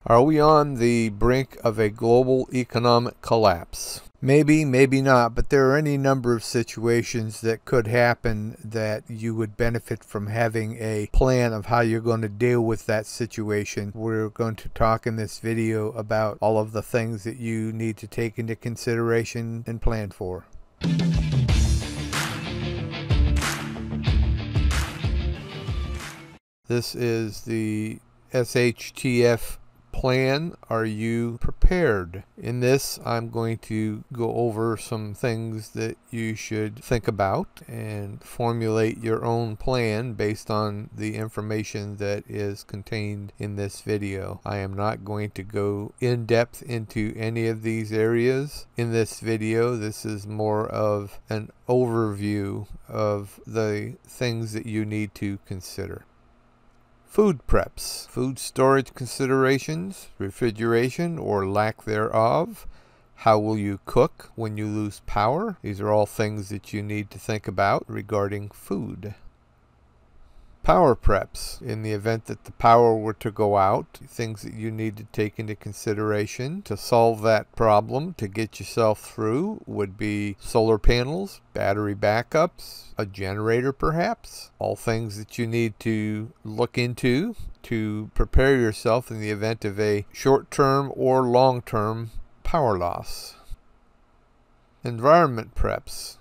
Are we on the brink of a global economic collapse? Maybe, maybe not, but there are any number of situations that could happen that you would benefit from having a plan of how you're going to deal with that situation. We're going to talk in this video about all of the things that you need to take into consideration and plan for. This is the SHTF plan. Are you prepared? In this, I'm going to go over some things that you should think about and formulate your own plan based on the information that is contained in this video. I am not going to go in depth into any of these areas in this video. This is more of an overview of the things that you need to consider. Food preps, food storage considerations, refrigeration or lack thereof. How will you cook when you lose power? These are all things that you need to think about regarding food. Power preps, in the event that the power were to go out, things that you need to take into consideration to solve that problem, to get yourself through, would be solar panels, battery backups, a generator perhaps. All things that you need to look into to prepare yourself in the event of a short-term or long-term power loss. Environment preps,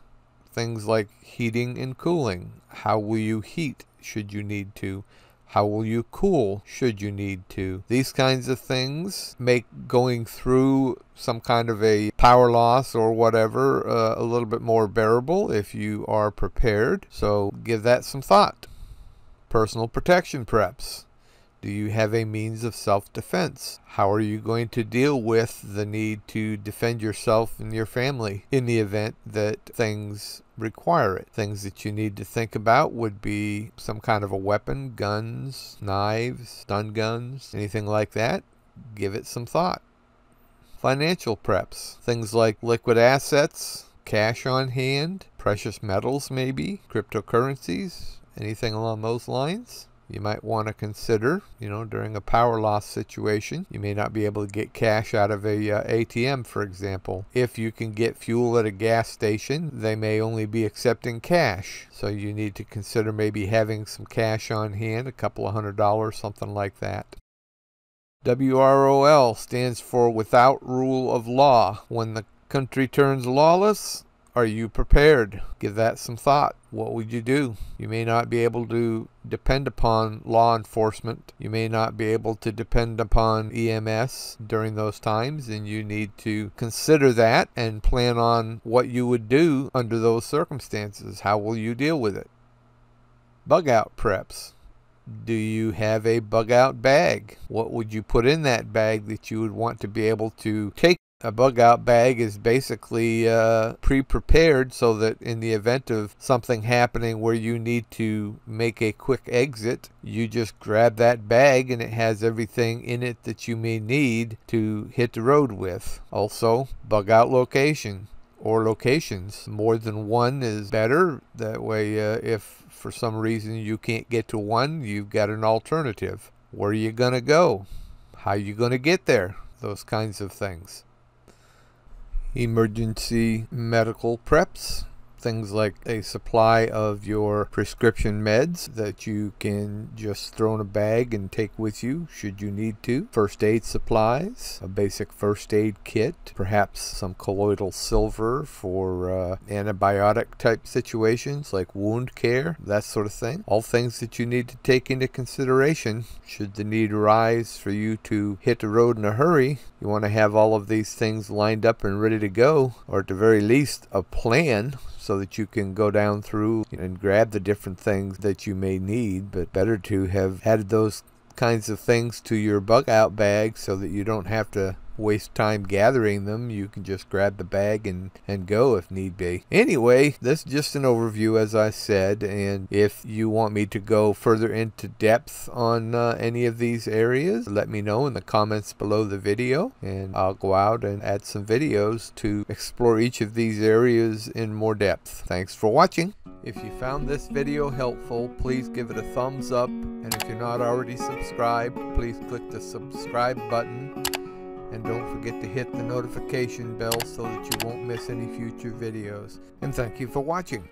things like heating and cooling. How will you heat should you need to? How will you cool should you need to? These kinds of things make going through some kind of a power loss or whatever a little bit more bearable if you are prepared. So give that some thought. Personal protection preps. Do you have a means of self-defense? How are you going to deal with the need to defend yourself and your family in the event that things require it? Things that you need to think about would be some kind of a weapon, guns, knives, stun guns, anything like that. Give it some thought. Financial preps. Things like liquid assets, cash on hand, precious metals maybe, cryptocurrencies, anything along those lines. You might want to consider, during a power loss situation, you may not be able to get cash out of a ATM, for example. If you can get fuel at a gas station, they may only be accepting cash. So you need to consider maybe having some cash on hand, a couple of $100, something like that. WROL stands for without rule of law. When the country turns lawless, are you prepared? Give that some thought. What would you do? You may not be able to depend upon law enforcement. You may not be able to depend upon EMS during those times, and you need to consider that and plan on what you would do under those circumstances. How will you deal with it? Bug out preps. Do you have a bug out bag? What would you put in that bag that you would want to be able to take? A bug out bag is basically pre-prepared so that in the event of something happening where you need to make a quick exit, you just grab that bag and it has everything in it that you may need to hit the road with. Also, bug out location or locations. More than one is better. That way, if for some reason you can't get to one, you've got an alternative. Where are you going to go? How are you going to get there? Those kinds of things. Emergency medical preps. Things like a supply of your prescription meds that you can just throw in a bag and take with you should you need to. First aid supplies, a basic first aid kit, perhaps some colloidal silver for antibiotic type situations like wound care, that sort of thing. All things that you need to take into consideration should the need arise for you to hit the road in a hurry. You want to have all of these things lined up and ready to go, or at the very least a plan, so that you can go down through and grab the different things that you may need. But better to have added those kinds of things to your bug out bag so that you don't have to waste time gathering them. You can just grab the bag and go if need be. Anyway, this is just an overview, as I said, and if you want me to go further into depth on any of these areas, let me know in the comments below the video, and I'll go out and add some videos to explore each of these areas in more depth. Thanks for watching. If you found this video helpful, please give it a thumbs up, and if you're not already subscribed, please click the subscribe button, and don't forget to hit the notification bell so that you won't miss any future videos. And thank you for watching.